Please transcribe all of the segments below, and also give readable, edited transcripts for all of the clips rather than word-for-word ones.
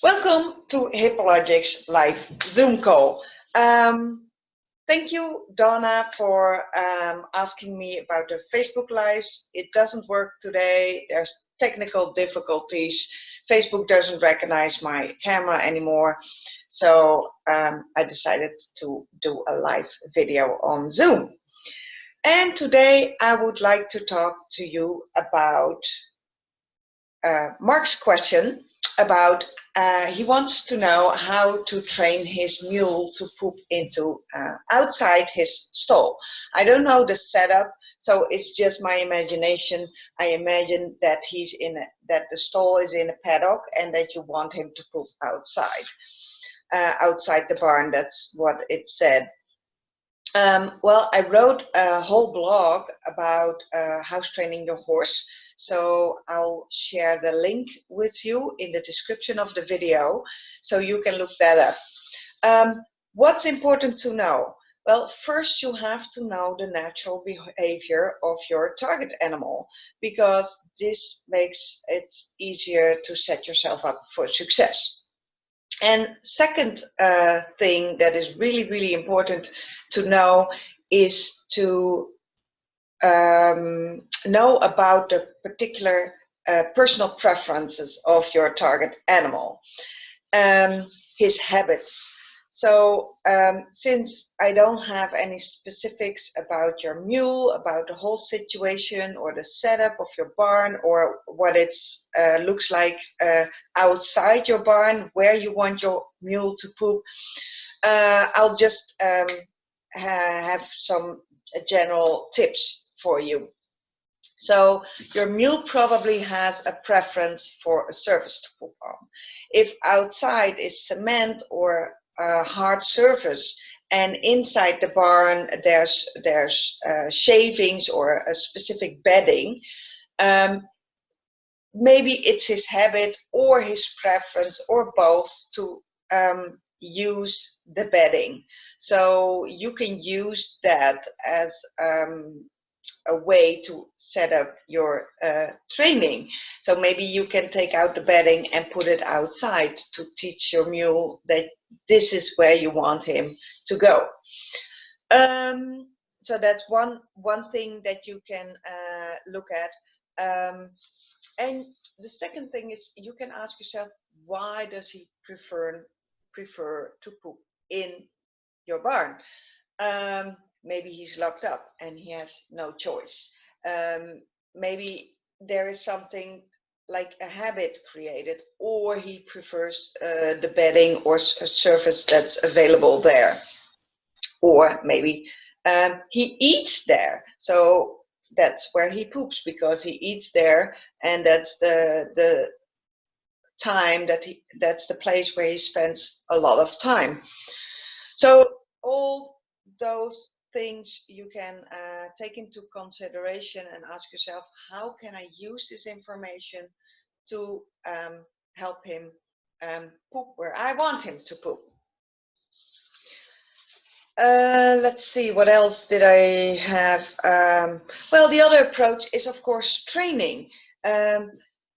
Welcome to HippoLogic's live Zoom call. Thank you, Donna, for asking me about the Facebook Lives. It doesn't work today. There's technical difficulties. Facebook doesn't recognize my camera anymore. So I decided to do a live video on Zoom. And today I would like to talk to you about Mark's question about he wants to know how to train his mule to poop into outside his stall. I don't know the setup, so it's just my imagination. I imagine that that the stall is in a paddock and that you want him to poop outside, outside the barn. That's what it said. Well, I wrote a whole blog about house training your horse. So I'll share the link with you in the description of the video, so you can look that up. What's important to know? Well, first you have to know the natural behavior of your target animal, because this makes it easier to set yourself up for success. And second thing that is really, really important to know is to know about the particular personal preferences of your target animal, his habits. So since I don't have any specifics about your mule, about the whole situation or the setup of your barn, or what it looks like outside your barn, where you want your mule to poop, I'll just have some general tips for you. So your mule probably has a preference for a surface to poop on. If outside is cement or hard surface, and inside the barn there's shavings or a specific bedding, maybe it's his habit or his preference or both to use the bedding. So you can use that as a way to set up your training. So maybe you can take out the bedding and put it outside to teach your mule that this is where you want him to go. So that's one thing that you can look at. And the second thing is, you can ask yourself, why does he prefer to poop in your barn? Maybe he's locked up and he has no choice. Maybe there is something like a habit created, or he prefers the bedding or a surface that's available there. Or maybe he eats there, so that's where he poops, because he eats there, and that's the time that's the place where he spends a lot of time. So all those things you can take into consideration and ask yourself, how can I use this information to help him poop where I want him to poop? Let's see, what else did I have? Well, the other approach is, of course, training.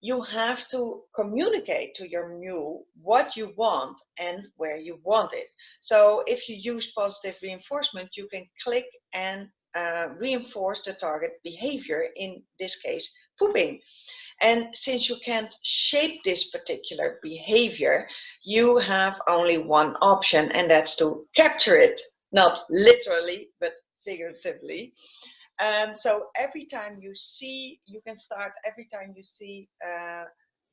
You have to communicate to your mule what you want and where you want it. So if you use positive reinforcement, you can click and reinforce the target behavior, in this case, pooping. And since you can't shape this particular behavior, you have only one option, and that's to capture it. Not literally, but figuratively. So every time you see, you can start, every time you see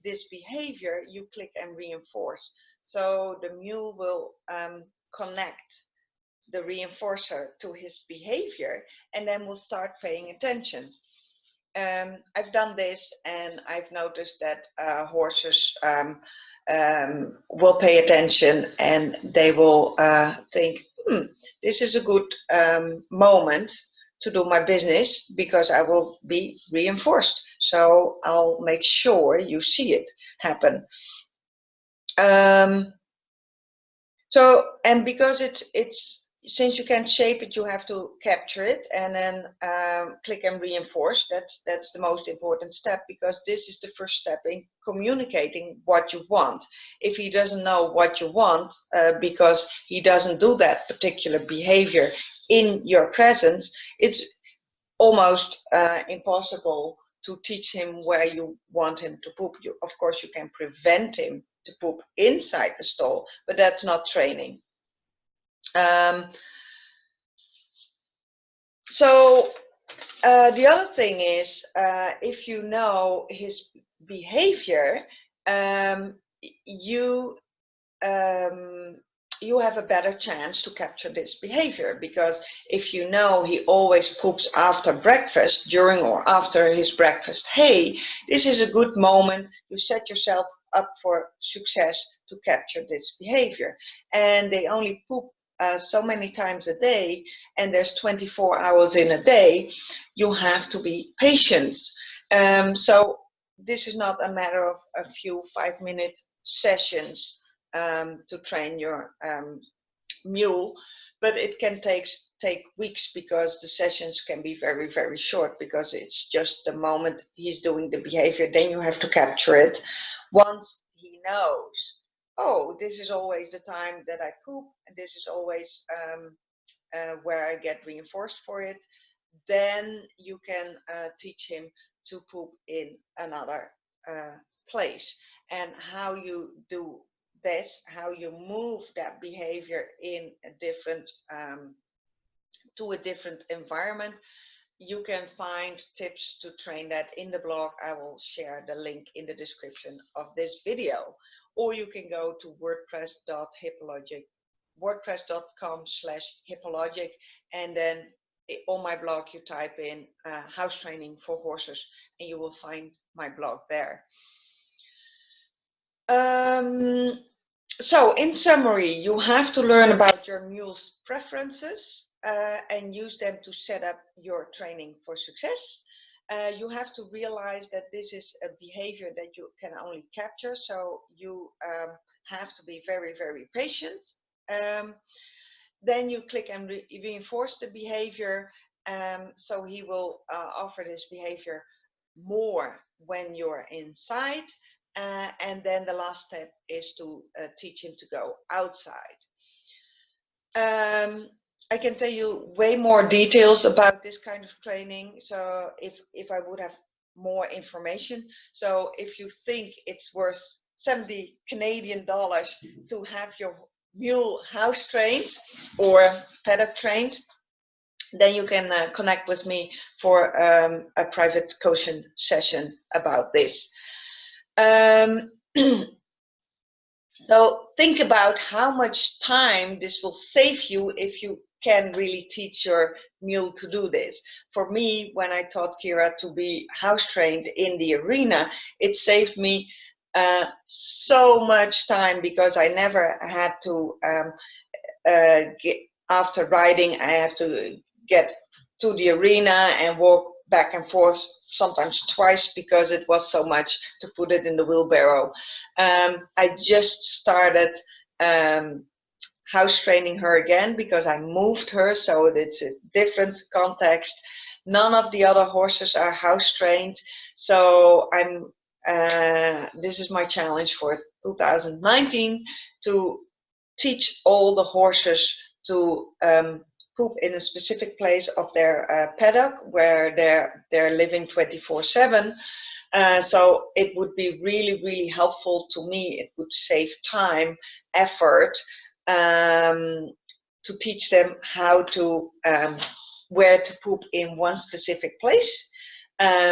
this behavior, you click and reinforce. So the mule will connect the reinforcer to his behavior, and then will start paying attention. I've done this, and I've noticed that horses will pay attention, and they will think, this is a good moment to do my business, because I will be reinforced. So I'll make sure you see it happen. So, and because it's since you can't shape it, you have to capture it and then click and reinforce. That's the most important step, because this is the first step in communicating what you want. If he doesn't know what you want because he doesn't do that particular behavior in your presence, it's almost impossible to teach him where you want him to poop. Of course, you can prevent him to poop inside the stall, but that's not training. So the other thing is, if you know his behavior, you have a better chance to capture this behavior, because if you know he always poops after breakfast, during or after his breakfast, hey, this is a good moment. You set yourself up for success to capture this behavior. And they only poop so many times a day, and there's 24 hours in a day. You have to be patient. So this is not a matter of a few 5-minute sessions to train your mule, but it can take weeks, because the sessions can be very, very short, because it's just the moment he's doing the behavior. Then you have to capture it. Once he knows, oh, this is always the time that I poop, and this is always where I get reinforced for it, then you can teach him to poop in another place. And how you do this, how you move that behavior in a different to a different environment, you can find tips to train that in the blog. I will share the link in the description of this video, or you can go to wordpress.HippoLogic, and then on my blog you type in house training for horses, and you will find my blog there. So in summary, you have to learn about your mule's preferences and use them to set up your training for success. You have to realize that this is a behavior that you can only capture, so you have to be very, very patient. Then you click and reinforce the behavior, so he will offer this behavior more when you're inside. And then the last step is to teach him to go outside. I can tell you way more details about this kind of training, so if I would have more information. So if you think it's worth 70 Canadian dollars to have your mule house trained or paddock trained, then you can connect with me for a private coaching session about this. So think about how much time this will save you if you can really teach your mule to do this. For me, when I taught Kira to be house trained in the arena, it saved me so much time, because I never had to after riding, I have to get to the arena and walk back and forth, sometimes twice, because it was so much to put it in the wheelbarrow. I just started house training her again, because I moved her, so it's a different context. None of the other horses are house trained, so this is my challenge for 2019, to teach all the horses to poop in a specific place of their paddock, where they're living 24/7. So it would be really, really helpful to me. It would save time, effort, to teach them how to where to poop in one specific place,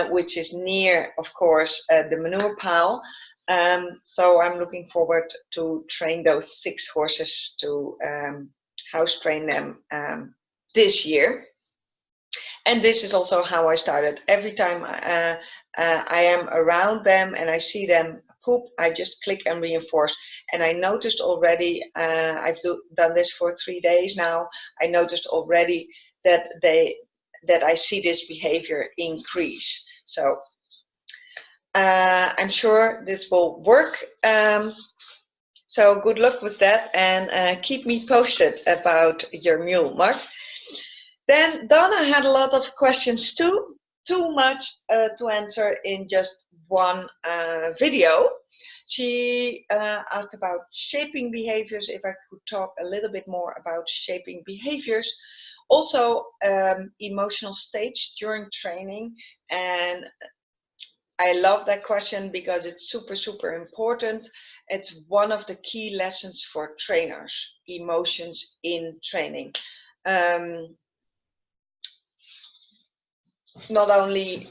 which is near, of course, the manure pile. So I'm looking forward to train those 6 horses, to house train them this year. And this is also how I started. Every time I am around them and I see them poop, I just click and reinforce. And I noticed already, I've done this for 3 days now, I noticed already that I see this behavior increase. So I'm sure this will work. So good luck with that, and keep me posted about your mule, Mark. Then Donna had a lot of questions too much to answer in just one video. She asked about shaping behaviors, if I could talk a little bit more about shaping behaviors. Also, emotional states during training. And I love that question because it's super important. It's one of the key lessons for trainers, emotions in training. Not only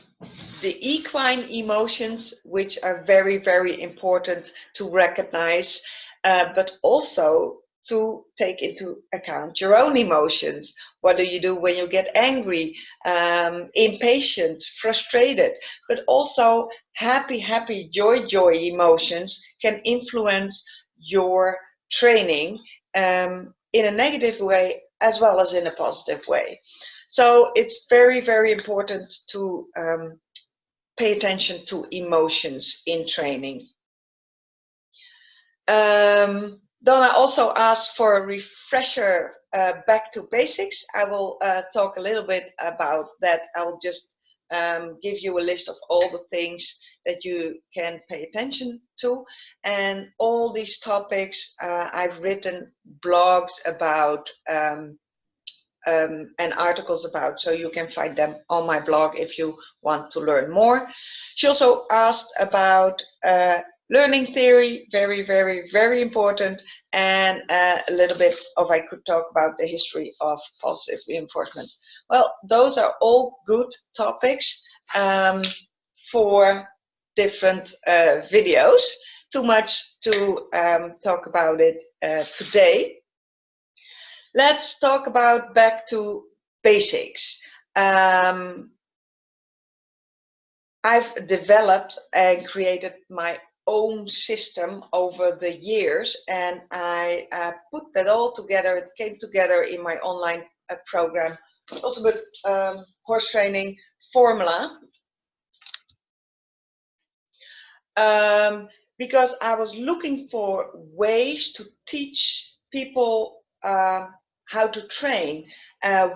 the equine emotions, which are very important to recognize, but also to take into account your own emotions. What do you do when you get angry, impatient, frustrated? But also happy, joy emotions can influence your training in a negative way as well as in a positive way. So it's very important to pay attention to emotions in training. Donna also asked for a refresher back to basics. I will talk a little bit about that. I'll just give you a list of all the things that you can pay attention to. And all these topics, I've written blogs about and articles about, so you can find them on my blog if you want to learn more. She also asked about learning theory, very important, and a little bit of, I could talk about the history of positive reinforcement. Well, those are all good topics for different videos. Too much to talk about it today. Let's talk about back to basics. I've developed and created my own system over the years, and I put that all together. It came together in my online program, Ultimate Horse Training Formula. Because I was looking for ways to teach people how to train,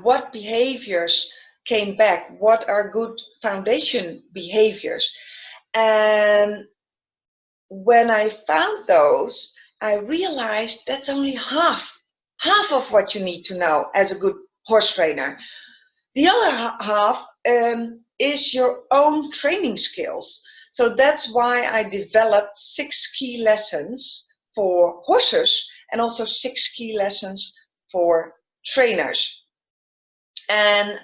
what behaviors came back, what are good foundation behaviors. And when I found those, I realized that's only half of what you need to know as a good horse trainer. The other half is your own training skills. So that's why I developed 6 key lessons for horses and also 6 key lessons for trainers. And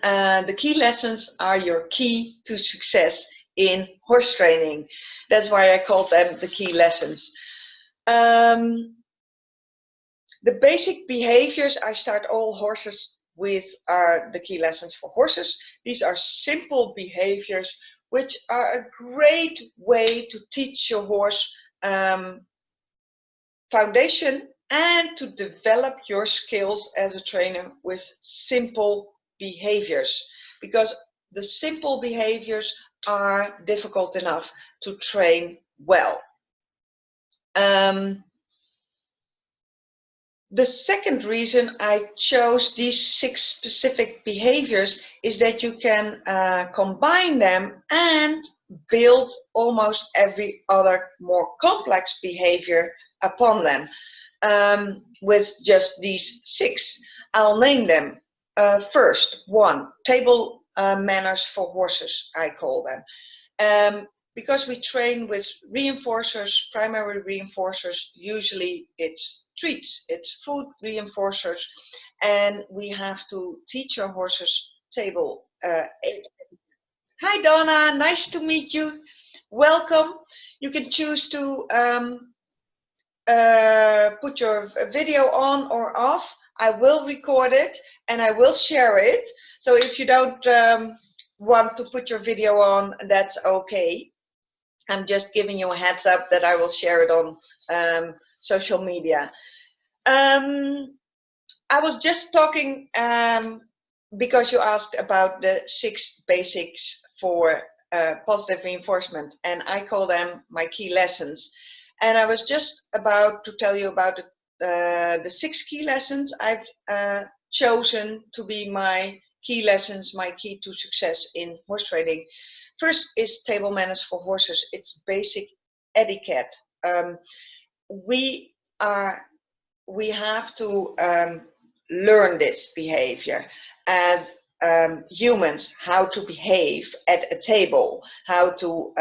the key lessons are your key to success in horse training. That's why I called them the key lessons. The basic behaviors I start all horses with are the key lessons for horses. These are simple behaviors which are a great way to teach your horse foundation and to develop your skills as a trainer with simple behaviors, because the simple behaviors are difficult enough to train well. The second reason I chose these 6 specific behaviors is that you can combine them and build almost every other more complex behavior upon them with just these 6. I'll name them. First, 1, table manners for horses, I call them. Because we train with reinforcers, primary reinforcers, usually it's treats, it's food reinforcers, and we have to teach our horses table. Hi Donna, nice to meet you. Welcome. You can choose to put your video on or off. I will record it and I will share it. So if you don't want to put your video on, that's okay. I'm just giving you a heads up that I will share it on social media. I was just talking because you asked about the 6 basics for positive reinforcement, and I call them my key lessons. And I was just about to tell you about the 6 key lessons I've chosen to be my key lessons, my key to success in horse trading. First is table manners for horses. It's basic etiquette. We have to learn this behavior as humans, how to behave at a table, how to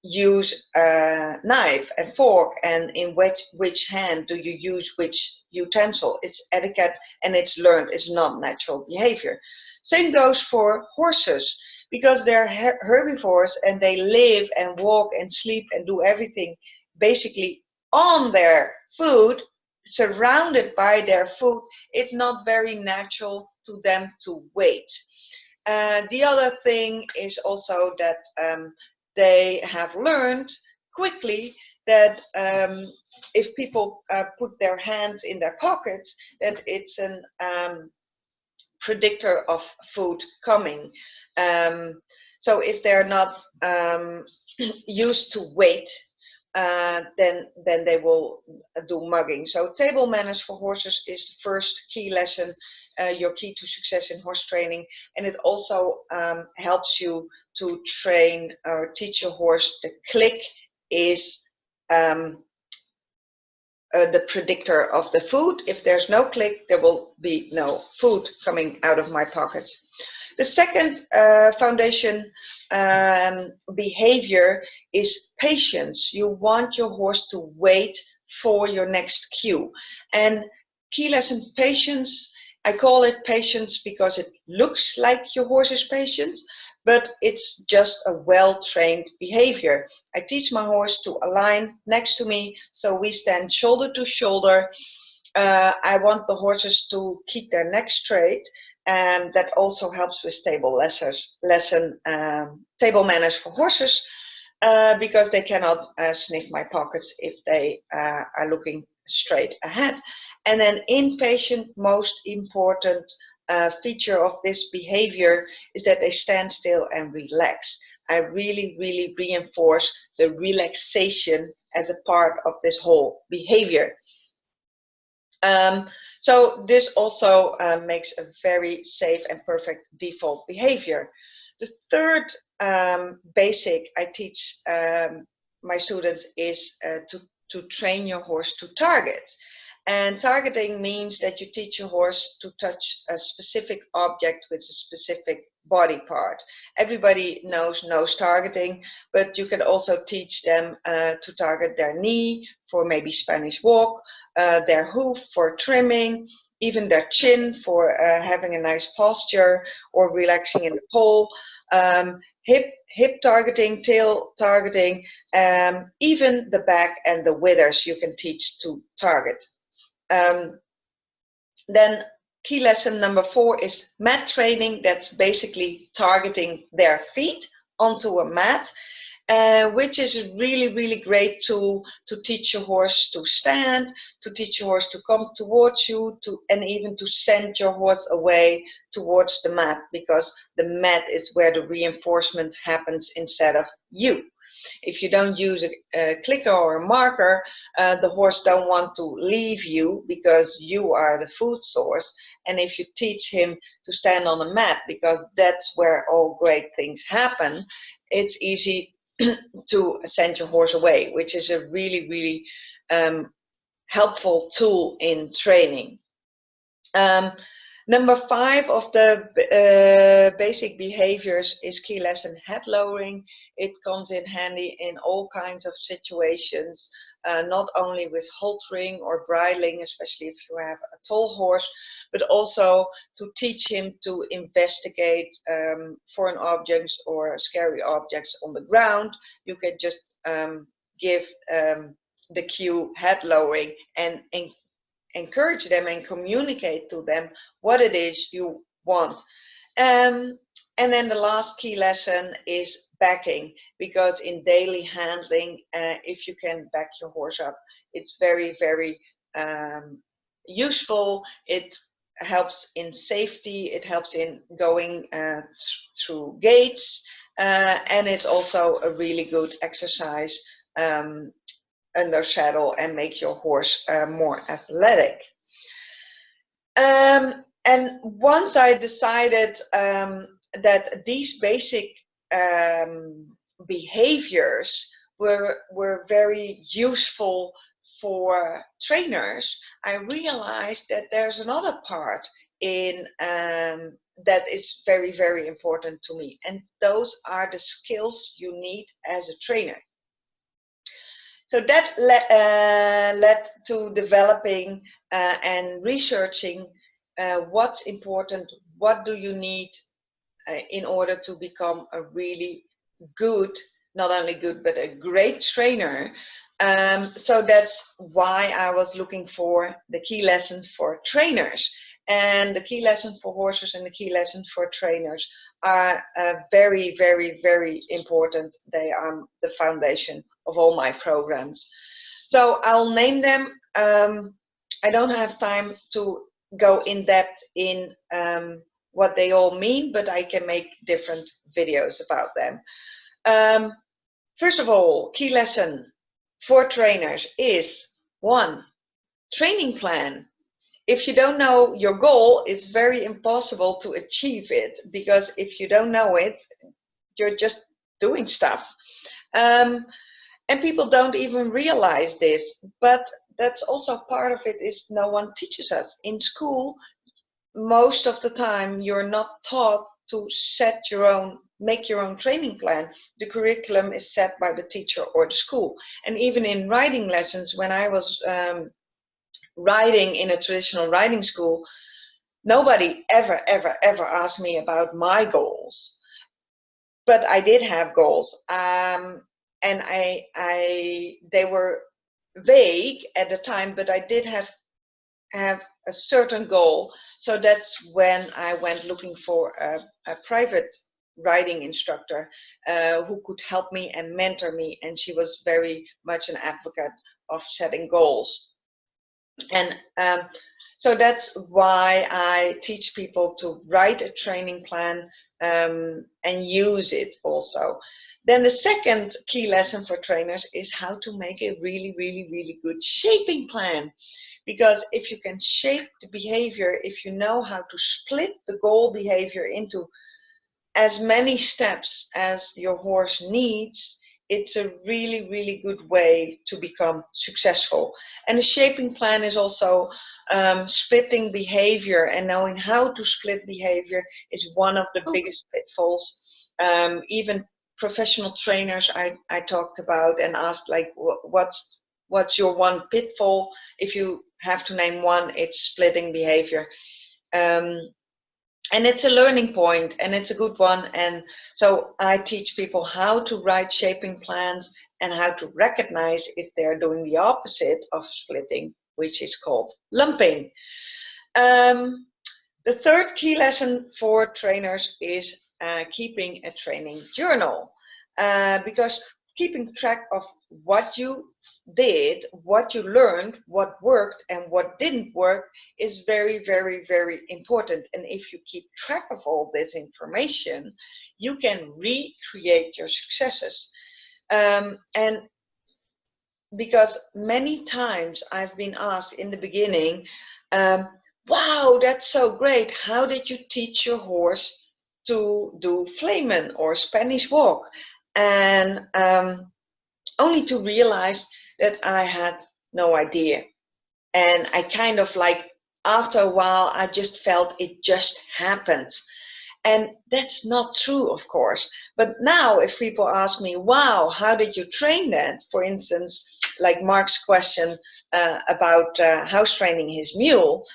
use a knife and fork, and in which hand do you use which utensil. It's etiquette and it's learned, it's not natural behavior. Same goes for horses, because they're herbivores and they live and walk and sleep and do everything basically on their food, surrounded by their food. It's not very natural to them to wait. The other thing is also that they have learned quickly that if people put their hands in their pockets, that it's an predictor of food coming. So if they're not used to wait, then they will do mugging. So table manners for horses is the first key lesson, your key to success in horse training, and it also helps you to train or teach your horse. The click is the predictor of the food. If there's no click, there will be no food coming out of my pockets. The second foundation behavior is patience. You want your horse to wait for your next cue. And key lesson patience, I call it patience because it looks like your horse is patient, but it's just a well-trained behavior. I teach my horse to align next to me, so we stand shoulder to shoulder. I want the horses to keep their neck straight, and that also helps with table manners for horses, because they cannot sniff my pockets if they are looking straight ahead. And then impatient, most important feature of this behavior is that they stand still and relax. I really, really reinforce the relaxation as a part of this whole behavior. So this also makes a very safe and perfect default behavior. The third basic I teach my students is to train your horse to target. And targeting means that you teach your horse to touch a specific object with a specific body part. Everybody knows nose targeting, but you can also teach them to target their knee for maybe Spanish walk, their hoof for trimming, even their chin for having a nice posture or relaxing in the pole, hip targeting, tail targeting, even the back and the withers you can teach to target. Then key lesson number 4 is mat training. That's basically targeting their feet onto a mat, which is a really, really great tool to teach your horse to stand, to teach your horse to come towards you, and even to send your horse away towards the mat, because the mat is where the reinforcement happens instead of you. If you don't use a clicker or a marker, the horse don't want to leave you because you are the food source. And if you teach him to stand on a mat, because that's where all great things happen, it's easy to send your horse away, which is a really, really helpful tool in training. Number 5 of the basic behaviors is key lesson head lowering. It comes in handy in all kinds of situations, not only with haltering or bridling, especially if you have a tall horse, but also to teach him to investigate foreign objects or scary objects on the ground. You can just give the cue head lowering and encourage them and communicate to them what it is you want. And then the last key lesson is backing, because in daily handling, if you can back your horse up, it's very, very useful. It helps in safety, it helps in going through gates, and it's also a really good exercise under saddle and make your horse more athletic. And once I decided that these basic behaviors were very useful for trainers, I realized that there's another part in that is very, very important to me, and those are the skills you need as a trainer. So that led to developing and researching what's important, what do you need in order to become a really good, not only good, but a great trainer. So that's why I was looking for the key lessons for trainers. And the key lessons for horses and the key lessons for trainers are very, very, very important. They are the foundation of all my programs. So I'll name them. I don't have time to go in depth in what they all mean, but I can make different videos about them. First of all, key lesson for trainers is 1, training plan. If you don't know your goal, it's very impossible to achieve it, because if you don't know it, you're just doing stuff. And people don't even realize this, but that's also part of it, is no one teaches us. In school, most of the time, you're not taught to make your own training plan. The curriculum is set by the teacher or the school. And even in riding lessons, when I was riding in a traditional riding school, nobody ever asked me about my goals. But I did have goals, and they were vague at the time, but I did have a certain goal. So that's when I went looking for a private riding instructor who could help me and mentor me, and she was very much an advocate of setting goals. And so that's why I teach people to write a training plan and use it also. Then the second key lesson for trainers is how to make a really, really, really good shaping plan. Because if you can shape the behavior, if you know how to split the goal behavior into as many steps as your horse needs, it's a really, really good way to become successful. And the shaping plan is also splitting behavior, and knowing how to split behavior is one of the biggest pitfalls. Even professional trainers I talked about and asked, like, what's your one pitfall? If you have to name one, it's splitting behavior. And it's a learning point, and it's a good one. And so I teach people how to write shaping plans and how to recognize if they're doing the opposite of splitting, which is called lumping. The third key lesson for trainers is keeping a training journal, because keeping track of what you did, what you learned, what worked and what didn't work is very, very, very important. And if you keep track of all this information, you can recreate your successes. And because many times I've been asked in the beginning, wow, that's so great. How did you teach your horse to do flamen or Spanish walk? And only to realize that I had no idea. And I kind of like, after a while, I just felt it just happens. And that's not true, of course. But now if people ask me, wow, how did you train that? For instance, like Mark's question about house training his mule.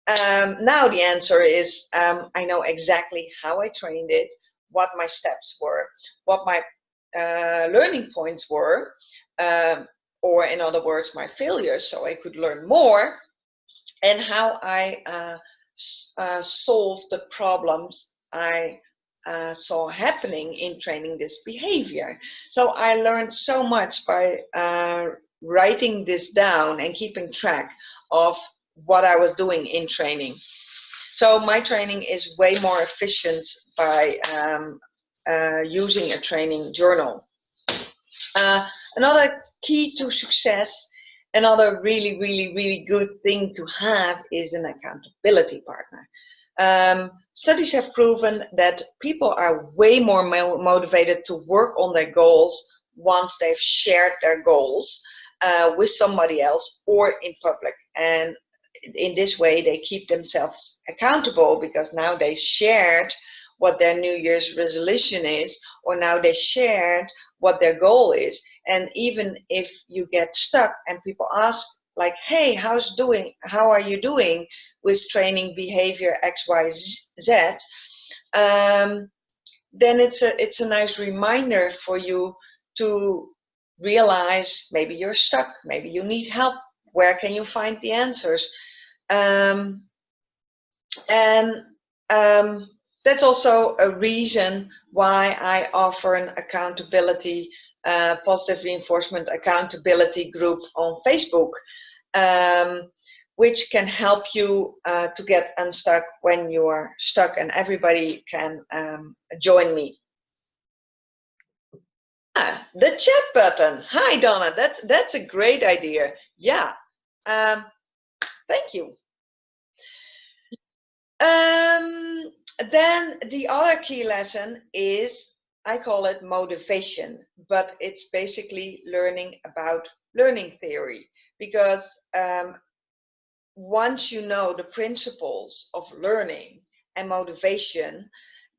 Now the answer is, I know exactly how I trained it, what my steps were, what my learning points were, or in other words, my failures, so I could learn more, and how I solved the problems I saw happening in training this behavior. So I learned so much by writing this down and keeping track of what I was doing in training. So my training is way more efficient by using a training journal. Another key to success, another really good thing to have is an accountability partner. Studies have proven that people are way more motivated to work on their goals once they've shared their goals with somebody else or in public. And in this way, they keep themselves accountable because now they shared what their New Year's resolution is, or now they shared what their goal is. And even if you get stuck and people ask, like, hey, how are you doing with training behavior XYZ, then it's a nice reminder for you to realize maybe you're stuck, maybe you need help, where can you find the answers? And that's also a reason why I offer an accountability, positive reinforcement accountability group on Facebook, which can help you to get unstuck when you are stuck, and everybody can join me. The chat button. Hi, Donna. That's a great idea. Yeah. Thank you. Then the other key lesson is, I call it motivation, but it's basically learning about learning theory, because once you know the principles of learning and motivation,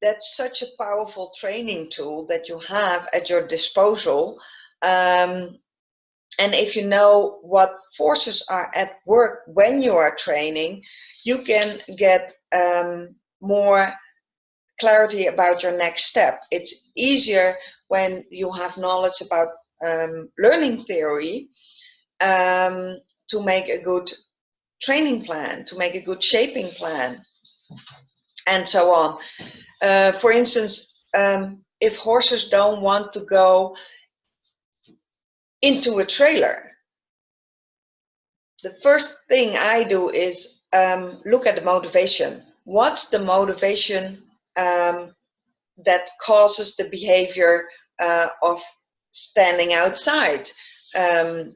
that's such a powerful training tool that you have at your disposal. And if you know what forces are at work when you are training, you can get more clarity about your next step. It's easier when you have knowledge about learning theory to make a good training plan, to make a good shaping plan, and so on. For instance, if horses don't want to go into a trailer, the first thing I do is look at the motivation. What's the motivation that causes the behavior of standing outside the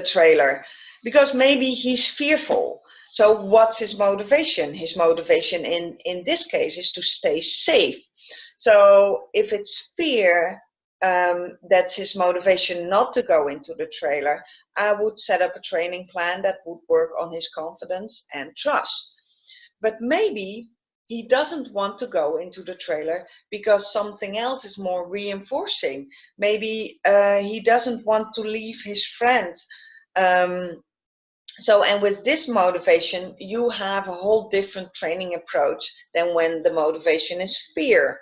trailer? Because maybe he's fearful. So what's his motivation? His motivation in this case is to stay safe. So if it's fear, that's his motivation not to go into the trailer, I would set up a training plan that would work on his confidence and trust. But maybe he doesn't want to go into the trailer because something else is more reinforcing. Maybe he doesn't want to leave his friend. And with this motivation, you have a whole different training approach than when the motivation is fear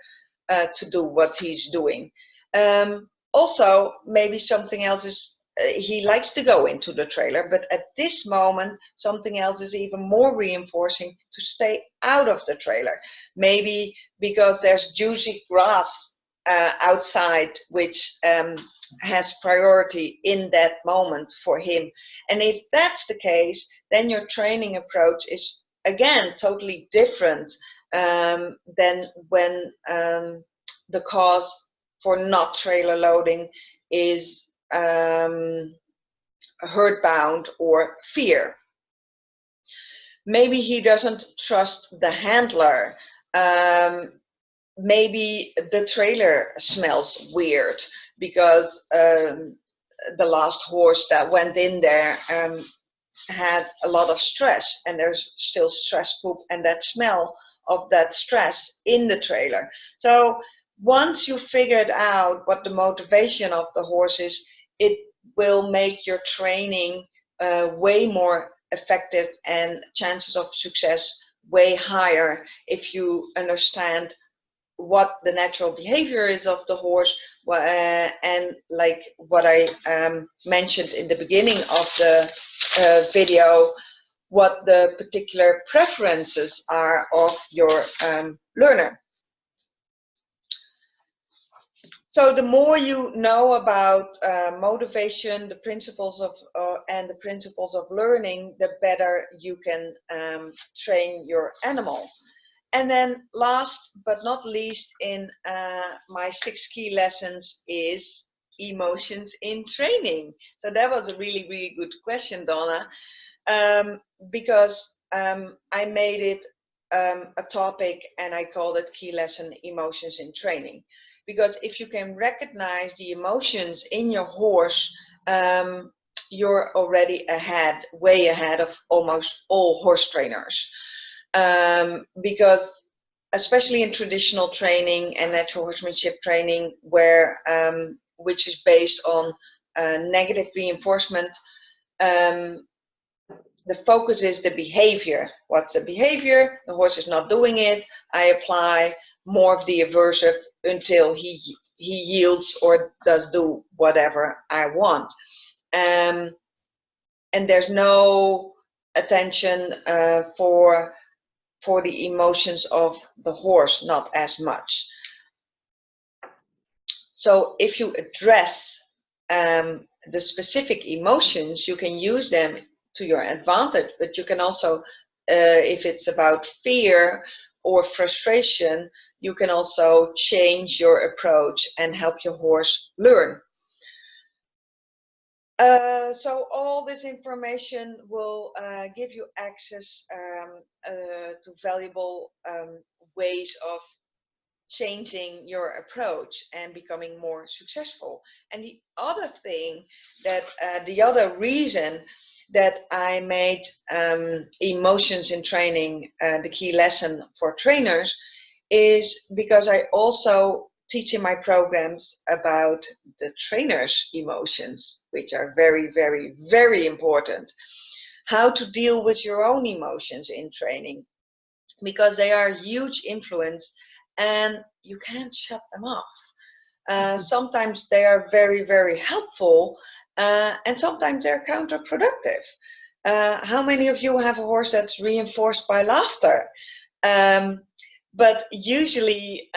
to do what he's doing. Also, maybe something else is, he likes to go into the trailer, but at this moment, something else is even more reinforcing to stay out of the trailer. Maybe because there's juicy grass outside, which has priority in that moment for him. And if that's the case, then your training approach is again totally different than when the cause for not trailer loading is hurt bound or fear. Maybe he doesn't trust the handler. Maybe the trailer smells weird because the last horse that went in there had a lot of stress, and there's still stress poop and that smell of that stress in the trailer. So once you figured out what the motivation of the horse is, it will make your training way more effective and chances of success way higher if you understand what the natural behavior is of the horse, and like what I mentioned in the beginning of the video, what the particular preferences are of your learner. So the more you know about motivation, the principles of and the principles of learning, the better you can train your animal. And then last but not least in my 6 key lessons is emotions in training? So that was a really, really good question, Donna, because I made it a topic and I called it key lesson emotions in training. Because if you can recognize the emotions in your horse, you're already ahead, way ahead of almost all horse trainers. Because especially in traditional training and natural horsemanship training, where which is based on negative reinforcement, the focus is the behavior. What's the behavior? The horse is not doing it. I apply more of the aversive until he yields or does do whatever I want. And there's no attention for the emotions of the horse, not as much. So if you address the specific emotions, you can use them to your advantage, but you can also, if it's about fear or frustration, you can also change your approach and help your horse learn. So all this information will give you access to valuable ways of changing your approach and becoming more successful. And the other thing that, the other reason that I made emotions in training the key lesson for trainers is because I also teach in my programs about the trainers' emotions, which are very, very, very important. How to deal with your own emotions in training, because they are a huge influence and you can't shut them off. Sometimes they are very, very helpful, and sometimes they're counterproductive. How many of you have a horse that's reinforced by laughter? But usually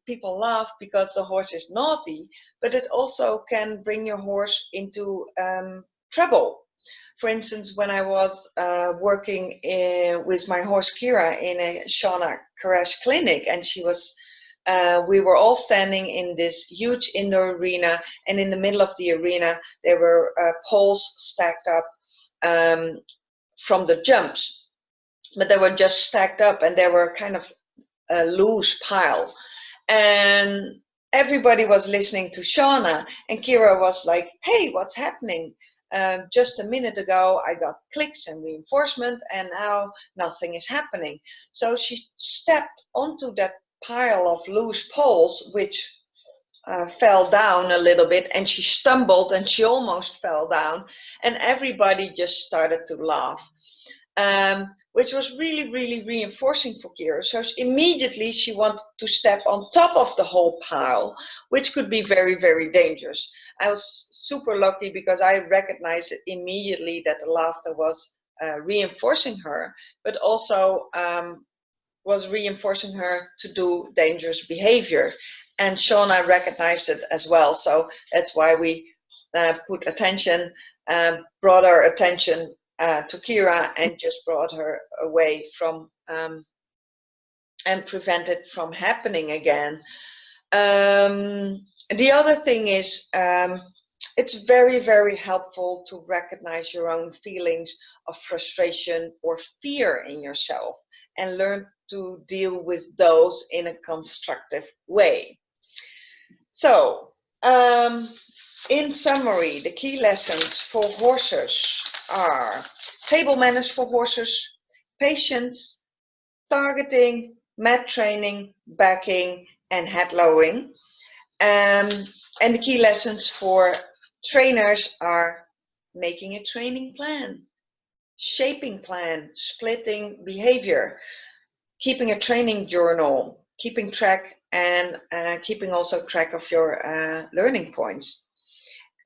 people laugh because the horse is naughty, but it also can bring your horse into trouble. For instance, when I was working with my horse Kira in a Shauna Koresh clinic, and she was, we were all standing in this huge indoor arena, and in the middle of the arena there were poles stacked up from the jumps, but they were just stacked up and they were kind of a loose pile. And everybody was listening to Shauna, and Kira was like, hey, what's happening? Just a minute ago I got clicks and reinforcement, and now nothing is happening. So she stepped onto that pile of loose poles, which fell down a little bit, and she stumbled and she almost fell down, and everybody just started to laugh. Which was really, really reinforcing for Kira. So immediately she wanted to step on top of the whole pile, which could be very, very dangerous. I was super lucky because I recognized immediately that the laughter was reinforcing her, but also was reinforcing her to do dangerous behavior. And Shauna recognized it as well. So that's why we put attention, brought our attention to Kira and just brought her away from and prevent it from happening again. The other thing is it's very, very helpful to recognize your own feelings of frustration or fear in yourself and learn to deal with those in a constructive way. So in summary, the key lessons for horses are table manners for horses, patience, targeting, mat training, backing, and head lowering. And the key lessons for trainers are making a training plan, shaping plan, splitting behavior, keeping a training journal, keeping track, and keeping also track of your learning points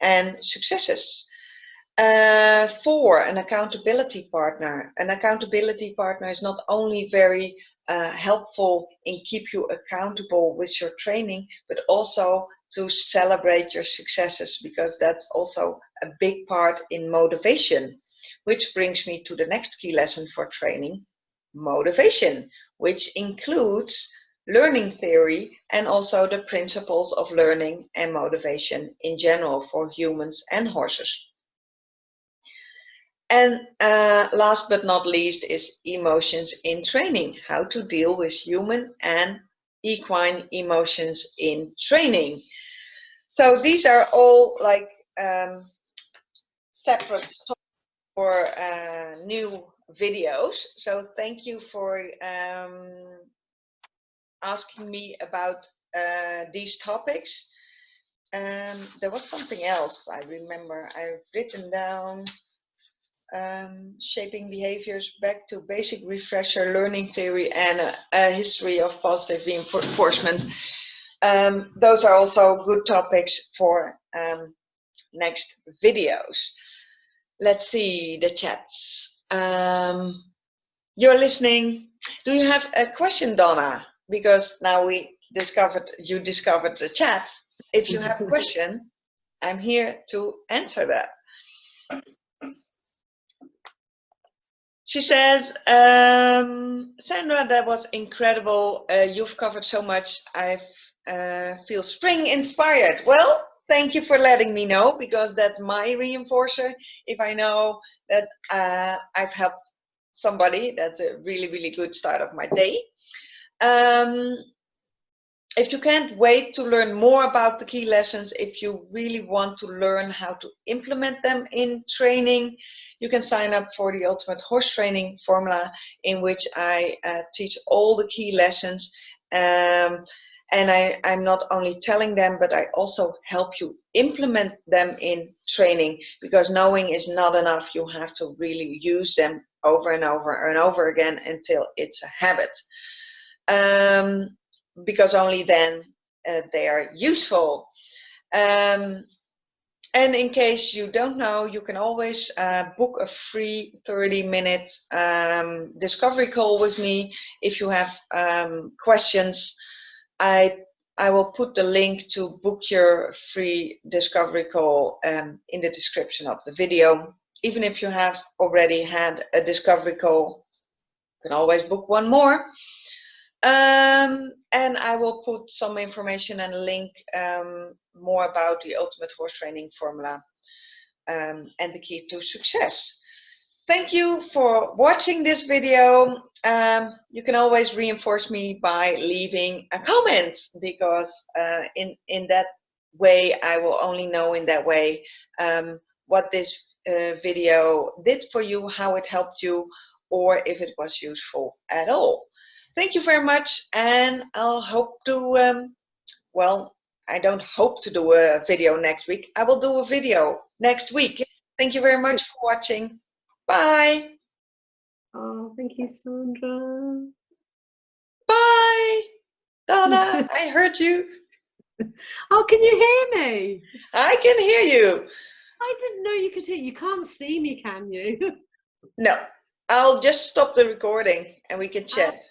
and successes. 4, an accountability partner. An accountability partner is not only very helpful in keep you accountable with your training, but also to celebrate your successes, because that's also a big part in motivation. Which brings me to the next key lesson for training, motivation, which includes learning theory, and also the principles of learning and motivation in general for humans and horses. And last but not least is emotions in training, how to deal with human and equine emotions in training. So these are all like separate topics for new videos. So thank you for asking me about these topics. There was something else I remember I've written down. Shaping behaviors back to basic refresher, learning theory, and a history of positive reinforcement. Those are also good topics for next videos. Let's see the chats. You're listening. Do you have a question, Donna? Because now you discovered the chat. If you have a question, I'm here to answer that. She says, Sandra, that was incredible. You've covered so much. I feel spring inspired. Well, thank you for letting me know, because that's my reinforcer. If I know that I've helped somebody, that's a really, really good start of my day. If you can't wait to learn more about the key lessons, if you really want to learn how to implement them in training, you can sign up for the Ultimate Horse Training Formula, in which I teach all the key lessons. And I'm not only telling them, but I also help you implement them in training, because knowing is not enough. You have to really use them over and over and over again until it's a habit. Because only then they are useful. And in case you don't know, you can always book a free 30-minute discovery call with me. If you have questions, I will put the link to book your free discovery call in the description of the video. Even if you have already had a discovery call, you can always book one more. And I will put some information and a link more about the Ultimate Horse Training Formula and the key to success. Thank you for watching this video. You can always reinforce me by leaving a comment, because in that way I will only know in that way what this video did for you, how it helped you, or if it was useful at all. Thank you very much, and I'll hope to, well, I don't hope to do a video next week. I will do a video next week. Thank you very much for watching. Bye. Oh, thank you, Sandra. Bye. Donna, I heard you. Oh, can you hear me? I can hear you. I didn't know you could hear. You can't see me, can you? No, I'll just stop the recording and we can chat.